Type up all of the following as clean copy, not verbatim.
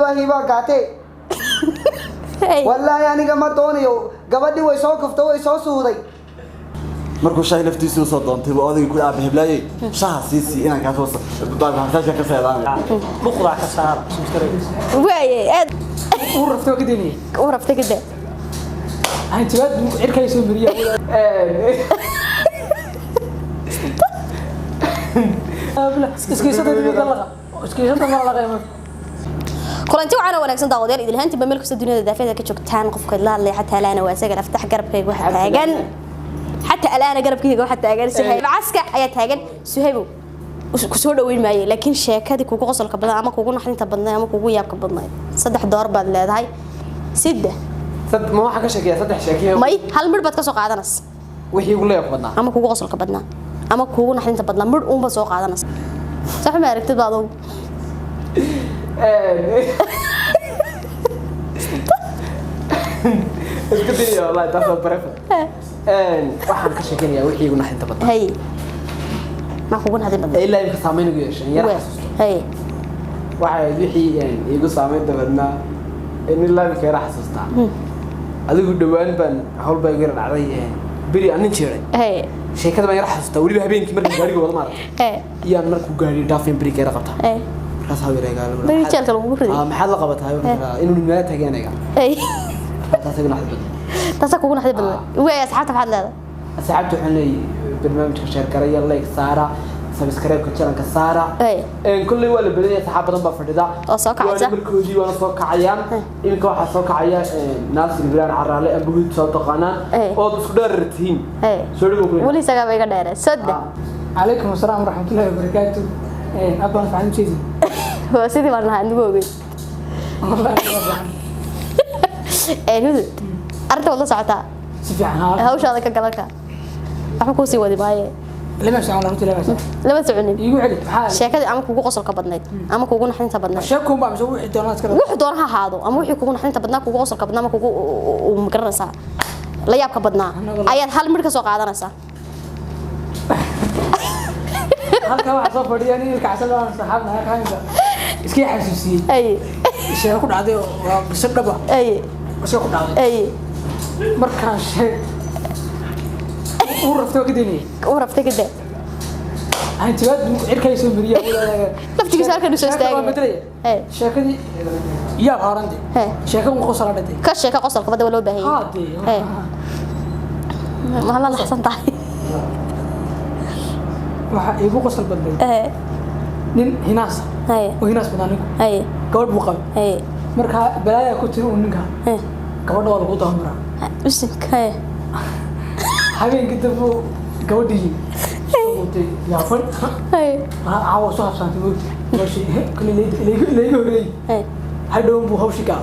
baahi baa gaatay wallahi aniga ma doonayo gabadhii way soo kaftay way soo suuday markuu shay laftiisu soo doontay oo adiga ku aab heblaayay shaha siisi inaan ka soo daad hantaasha ka saadaan luqda ka saar waaye aad urafto kadini urafto kada anti wad irkay soo miriya abla iskiisada ma laga kulanti waxaan wanaagsan daawadayaal idil hantiba meel kasta dunida daafeeda ka joogtaan qofka la hadlay xataa laana waa isaga aftax garabkayga waxa taagan حتى الآن قربكيga waxa taagan Suhayb Aska ayaa taagan Suhayb ku soo dhaweyn maayay laakiin sheekadii kugu qosolka badan ama kugu naxdinta badan ama kugu yaabka badan saddex door baad leedahay sidda sad ma waxa ka sheekay saddex sheekay may hal mid baad ka soo qaadanas wixii ugu leeyahay badnaa ama kugu qosolka badnaa ama kugu naxdinta badnaa mid uun ba soo qaadanas sax ma aragtid baad oo isku diyo wallahi taasoo baraf waxaan ka sheekanayaa wixii ugu naxdinta badnaa hay ma kugu naxdinta badnaa ilaa inta saameyn ugu yeeshay yar xasuusto hay waxa wixii igu saameyn badnaa in ilaa inta yar xasuusta adigu dhawaan baan hawl baa igu dhacday biri aan jeeray hay sheekada baan yar xasuusta waliba habeenkii markii gaariga wada maaray iyaan markuu gaari dhaafin biri keera qabta kaas haweenayga biri jeelka lagu riday maxaad la qabatay inuu nimaad taaganaga hay taasoo naxdin taasoo kugu naxdin badan way asxaabta waxaad leedahay asxaabtu waxaan leeyahay barnaamijka share garaya like saara subscribe ka channelka saara kulli waa la badiyay asxaab badan baa fadhida oo soo kacaysa markoodii waa soo kacayaan inka waxa soo kacaya naasir bilaan caraale abuud soo taqaanaan oo isku dheerartiin soo dhawo wali saga bay ga dheeray saddex عليكم السلام ورحمة الله وبركاته أبغى أفهم شيء هو سيدي ما لها عندي بوجي هدد أردت والله ساعتها هاوش هذا كجلك أحنا كوسي ودي باي لما سأقول لما تعني يقول عليك شاكد أما كوجو قصر كبدنيت أما كوجو نحن تبدنا شاكم بقى مسوي حدونات كده وحدونها هذا أما وحي كوجو نحن تبدنا كوجو قصر كبدنا أما كوجو ومكرر ساعة لا يبقى بدنا أيات هل مركز وقعدنا ساعة halka waxa soo fadhiyaan in kacsadaan saxaabna halkaanka iska xasuusiyay ay sheeko ku dhacday waa bisadaba ay sheeko ku dhacday ay markaan sheeg urafto kadini anti wad irkay soo miriya walaalaga laftigiisa halka soo istaagay ay sheekadii yaa haarande sheeko uu qosol dhintay ka sheeko qosolka bada loo baahay ma la xasantahay waxa igu qosol badnay nin hinaas oo hinaas badan gabadh buu qabay marka balaaya ku tiri ninka gabadha waa lagu daamara usinka habeenkii dabo gabadhii yaa far aawo soo habsantay wixii kulli leeyo leeyo hadhow buu hawshi ka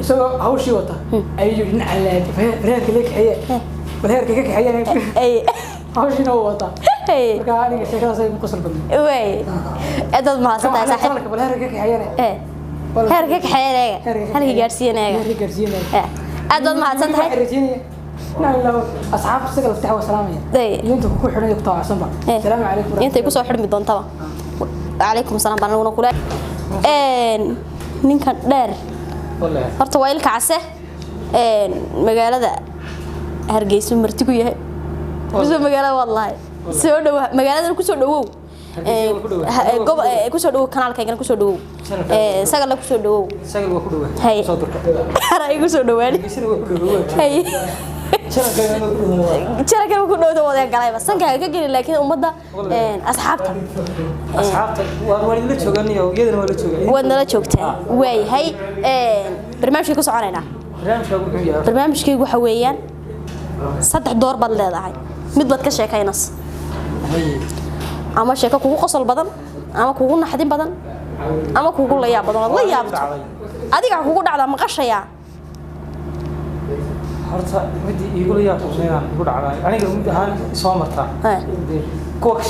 isagoo hawshi wata ayuu dhinaca reerka leeyahay reerka ka kaxayay hawshina wata marka aniga sheekadaas ay qosol badan way adad ma haysata saaxiib bal heerka ka xayane heerka ka xayane halka gaarsiinayga adad ma haysata أصحاب السجل افتحوا سلامي. ينتو كل حرنا يقطع عصبة. السلام عليكم. ينتو يكون صاحب مدون طبعا. عليكم السلام بنا ونقول. نين كان دار. والله. هرت وايل كعسة. مجال هذا هرجيس مرتكو يه. بس مجال والله. سود مجال هذا كسر دو. قب كسر دو كنال كيان كسر دو. سجل كسر دو. سجل وكدو. هاي. رأي كسر دو يعني. هاي. شركة كانوا كلهم تودي قليبة سنكها كجري لكن أمضى أصحابته وارد لا تشوفني أو يدنا ولا تشوفني ودنا لا شوكته وي هاي برنامج كيكو سعرنا برنامج كيكو حويان صدق دور بدل هذا هاي مدبت كشيء كينص أما شيء كوكو قصل بدن أما كوكو نحدين بدن أما كوكو لا ياب بدن الله ياب أديك كوكو على مقشة horta midii igu la yaabsanayn igu dhacday aniga mid ahaan soo marta kuwa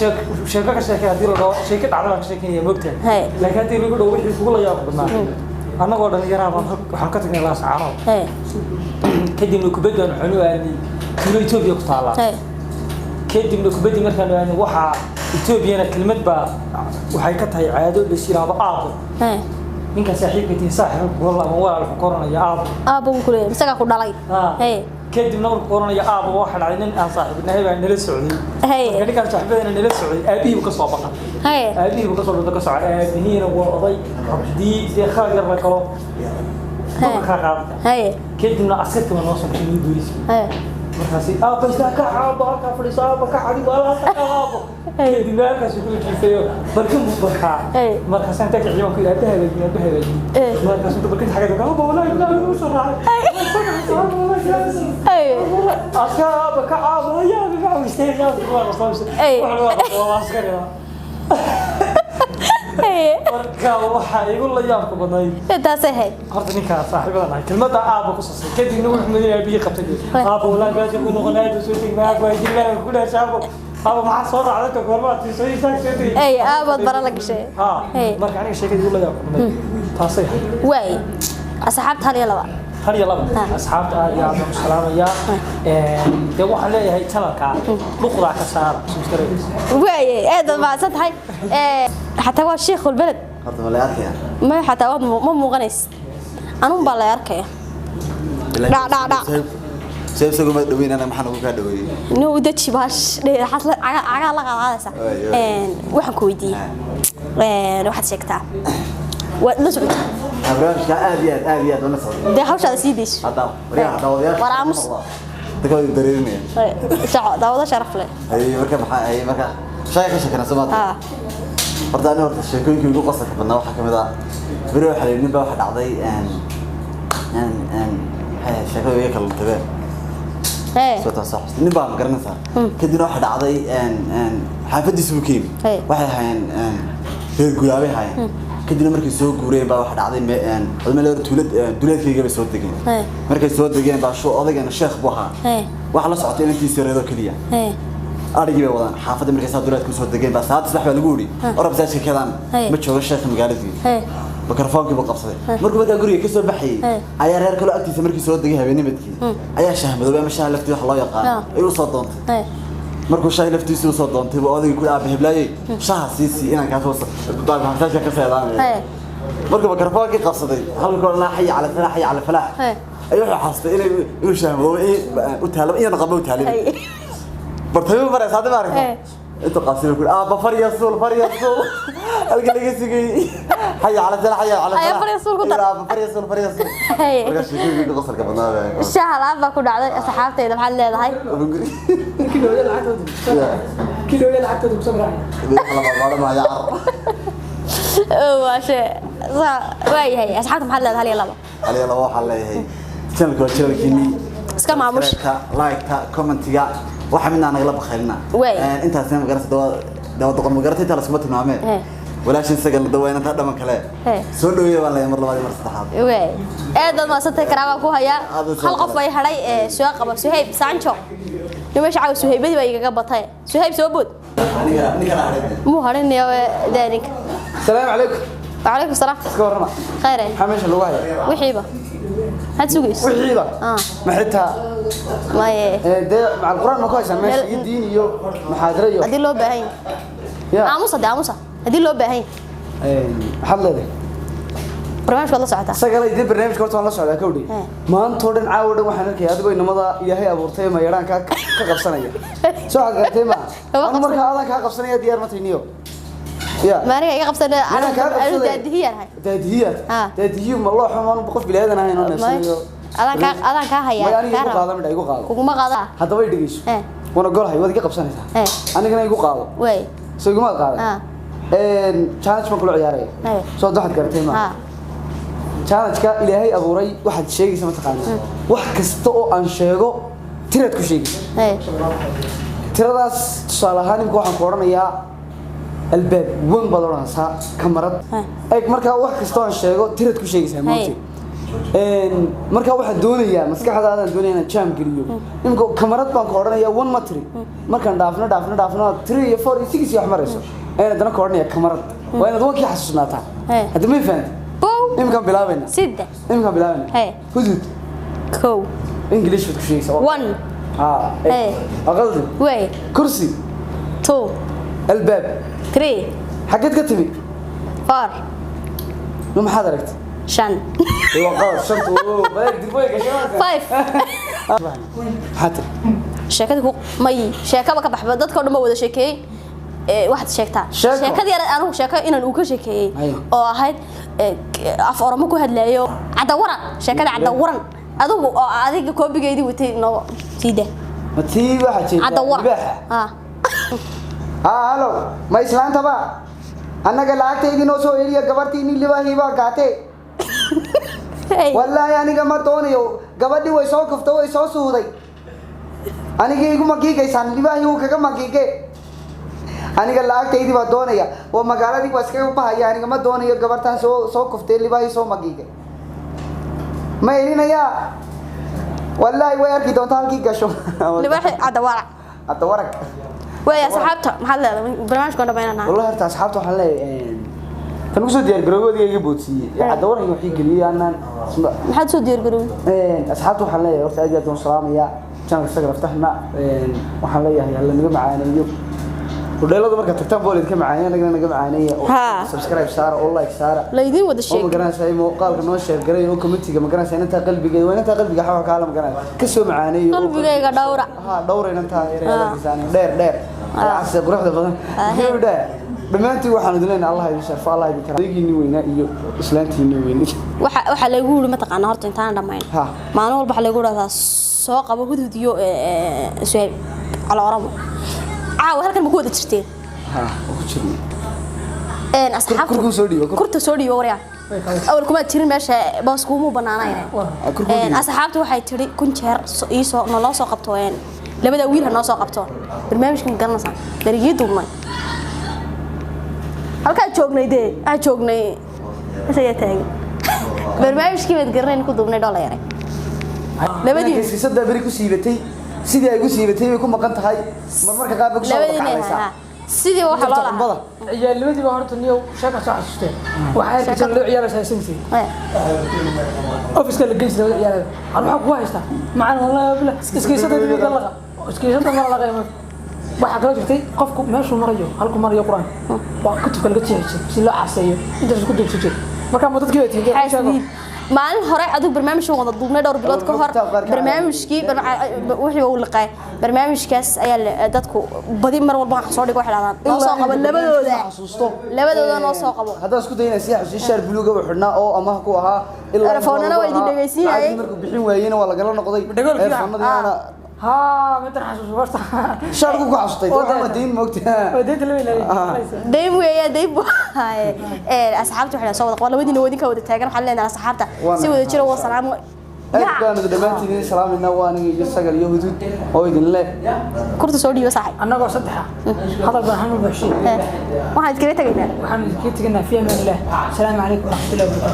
sheeko ka sheekay hadii la dhaho sheeko dhacday ka sheekanaya moogtaa laakiin hadii lagu dhaho wixii kugu la yaab badnaa annagoo dhan yaraan waxaan ka tagnay laas caano kadibna kubaddan xunu aani kilo Itoobiya ku taala kadibna kubaddi markaan aani waxa Itoobiyana kelmad ba waxay ka tahay caado la shiraabo aado ninka saaxiibkii saaxiib والله ما ولا الحكورنا يا ابو كله isaga ku dhalay kadibna markuu qoranayo aabo waxa dhacay nin aan saaxiibnahay baa nala socday markii kan saaxiibadana nala socday aabihi ka soo baqan aabihi ka soo baqan aabihiina waa oday abdii khaadir la kalo kadibna asirka ma noo soo keenay booliis markaasi aabo isla ka aabo ka fadhiisaabo ka xadi wala aabo kadibna halkaas ku jiifayo barkin buu barkaa markaas inta ka ciidan ku ilaahay markaas inta barkin xagga ka aabo wala ilaahay soo raacay أصحاب كعاب يا بقى مستهجن والله صامس والله عسكري marka waxa igu la yaab ku badnay intaas ahay horta ninka saaxiibada kelmadda aabo ku sasay kadibna wuxuu madiina biyo qabtay aabo wala gaasho ku noqonayd soo tignaa way dilaa ku dhaashaabo aabo ma soo raacday ka goormaad soo istaagtay ay aabo bara la gashay marka aniga sheekada igu la yaab ku badnay taasay way asxaabta hal iyo laba هل يلا أصحاب يا عبد السلام يا ده واحد ليه هاي تلقى بقرة كسارة وعي هذا ما صدق حتى هو الشيخ والبلد حتى ولا يركي ما حتى هو مو غنيس أنا مبلا يركي لا سيف سقوم دوين أنا محن أقول كدوي نو ده شيء باش حصل على هذا صح واحد كويدي واحد سكتة ونسعد برنامج آبيات ونسعد ده حوش على سيديش هذا ورامس تكون دريني شع ده وده شرف له أي مركب شايف شكرا سمعت برضه ورد الشيكون كي يقول قصة كنا واحد كم بيروح على نبى واحد عضي هاي شكله ياكل تبع صوت صح نبى مقرن صار كدنا واحد عضي حافظ سبكيم واحد هاي جوابي هاي كدنا مركز سوق قريب بقى واحد عظيم ما له تولد كي جاب صوت دقيقة مركز صوت دقيقة بقى شو أضيق أنا الشيخ بوها واحد لا صعدين أنتي سير هذا كليا أرجع بقى وضع حافظ مركز دولات كل صوت دقيقة بس هذا سلاح بالجوري أرب زاش كلام متشوف الشيخ مقالدي بكرفان كي بقصده مركب بدأ قريه كسر بحي عيار هير كله أكتي مركز صوت دقيقة بيني بدكي عيار شهم هذا مش شهم لفتي الله يقع يوصل دونت markuu shay laftiisu soo doontay oo adiga ku aab heblaayay shaha siisi inaan ka soo baal hamsaasha ka saadaan markuu mikrafoonki qabsaday halkoo la xay ala falaax ayuu xastay inuu shaahdo u taalab in qabo u taalib bartay maray saad maarka inta qaasir ku fariyasul halka laga sigay xay ala fariyasul ku dar fariyasul marka shaqooyinka qosolka badnaa shaha laaba ku dhacday asxaabtayda maxaa leedahay كيلو يلعب بسمرة ما يعرف واشي واي هي أصحابك محل هذا هلي لبا هلي لبا حل هي channel كيني اسكا معموش لايك كومنت يا واحد منا أنا غلب خيرنا أنت هسه مقرأت دوا تقول مقرأت أنت لسمت نعمة ولا شيء سجل دوينا هذا ما كله سولوية ولا يمر لبادي مرستحاب واي هذا ما صدق كلامك هو هيا خلق في هاي سواق أبو سهيب سانشو يومش عاوز سهيب بدي بيجي قبضها سهيب سوبود مو هرين يا ذلك السلام عليكم وعليكم السلام كورنا خير حماش اللواية وحيبة هتسوقيش وحيبة ما حتها ما هي ده مع القرآن ما كويس ماشي الدين يو محاضرة يو هذه اللي بعين عموسة ده عموسة هذه اللي بعين حل هذا برنامج والله ساعتها سجل يدي برنامج كورت والله ساعتها كودي ما أنت تودن عاود وحنا كي هذا قوي نمضى يهي أبو رتي ما يران كقبصنية شو عقدتي ما أنا مرة هذا كقبصنية ديار ما تينيو ما أنا يا قبصنية أنا دادهير هاي دادهير ما الله حمان بقف بلاد أنا هنا نفسي أنا كهيا يعني يقول قاضي من يقول قاضي وما قاضي هذا وين دقيش وأنا أقول هاي ودي قبصنية أنا كنا يقول قاضي وين سو يقول ما قاضي challenge ما كله عياري سو ده حد قرتي ما challenge كا إلهي أبو ري واحد شيء اسمه تقاني واحد كستو أن شيء ترى كل شيء ترى داس صالحاني بقى عن قرآن يا الباب وين بدرنا سا كاميرا أيك مركا واحد كستو أن شيء ترى كل شيء اسمه مركا واحد دنيا مسك هذا الدنيا أنا شام كريو إنكو كاميرا بقى قرآن يا وين ماتري مركا دافنا 3 4 6 يا حمر أنا دنا قرآن يا كاميرا وأنا دوك يحسسنا تا هذا ما يفهم إمكان بلابنا سدة إمكان بلابنا هزود كو إنجليش في كل شيء سواء 1 أقل وين كرسي 2 الباب 3 حقت كتبي 4 ما حضرت شن ايوه قال شنت بالك دبي كشان 5 حتى sheekadu may sheekaba ka baxba dadka oo dhan wada sheekay waxaad sheegtaa sheekadii anigu sheeko inaan uu ka sheekeeyay oo ahayd af oramo ku hadlayo cada waran sheekada cada waran adigu oo adiga koobigeedii watay noo siida ma tii waxa jeedaa cada waran halo ma islaanta ba annaga lacagteedii noo soo eeliya gabartii nin libaahi baa gaatay wallahi aniga ma doonayo gabadhii way soo kaftay way soo suuday aniga igu magiigaysan libaahi uu kaga magiigay aniga lacagteedii baa doonaya oo magaaladii waa iskaga bahaya aniga ma doonayo gabartan soo kaftay libaahi soo magiigay ma ilinaya wallahi way arki doontaa halkii gasho libaahi cada waran way asxaabta maxaa leedahay barnaamijka dhameynaa والله هرت أصحابته حلا كانوا سو ديار جروود يجي بوتسي عدورة يوحي قليل أنا ما حد سو ديار جروود أصحابته حلا وقت أجي أدون سلام يا كان السجل فتحنا وحلا يا هلا نجمع معانا اليوم ودليل هذا مركز تكتب بولد كم معانا نجمع معانا سبسكرايب سارة والله سارة لا يدين وده الشيء ما قرنا شيء مو قال كنا شير قريب وكومنتي ما قرنا شيء أنت قلبي جاي وين أنت قلبي حاول كلام قرنا كسو معانا قلبي جاي دورة دورة أنت دير عسى بروح ده بدن هيو ده بمانتي waxaan idinayna Allah idin sharfo Allah idin kara digiini weyna iyo islaantiini weyna waxa la igu ma taqaan horta intaan dhameyn maalin walba waxa la igu radaa soo qabo huduudiyo su'aal ala oramo halkan ma ku wada jirteen ku jirnay asxaabtu kurta soo dhiibo waryaa awal kuma tirin meesha boos kuumu banaanayn asxaabtu waxay tiri kun jeer ii soo noo soo qabto labada wiil noo soo qabto barnaamijkan garanaysa darigii duubnay halka joognay isaya taagay barnaamijkii mid garanay ku duubnay dhool yaray labadii sidda bari ku siibatay sidii ay ku siibatay way ku maqan tahay marmarka qaab ku soo baxaysa sidii waxa loo lahaa ciyaalnimadii baa horta niyow sheeka soo xasuustay waxa ay loo ciyaaraysaa sintii ofiska la geysay loo ciyaarada waxa ku haystaa macaan wallahi bila iskiisada dibiga laqa iskiisada mar laqa waxa kala jirtay qofku meeshuu marayo halku marayo quraan waa kutubka laga jeexay si loo caseeyo inta isku degsiyo marka ma dadkii ay sheego maalin hore adigu barnaamijka wada duubnay dhowr bilood ka hor barnaamijkii wixii uu liqay barnaamijkaas ayaa dadku badi mar walba wax soo dhigo wax laadaan noo soo qabo labadooda noo soo qabo hadda isku dayna si xasuushaar buluuga u xidhnaa oo ama ku ahaa ilaa telefoonana way idin dhageysiinayay markuu bixin waayeen waa laga noqday telefoonadana ها ما ترى حسوس فرصة شاركوا كعصتي طبعا دين موقتها وديت اللي ديم ويا ديم هاي أصحابته حلا صوت قالوا ودي نودي كود تاجر حلنا أصحابته سووا ذي شروا سلام كان دمانتي سلام النواني جسق اليهود هو يدين له كرت سعودي وصحي أنا قصد صدحة هذا برهان وبشير واحد كريت جينا واحد كريت جينا في أمان الله السلام عليكم ورحمة الله وبركاته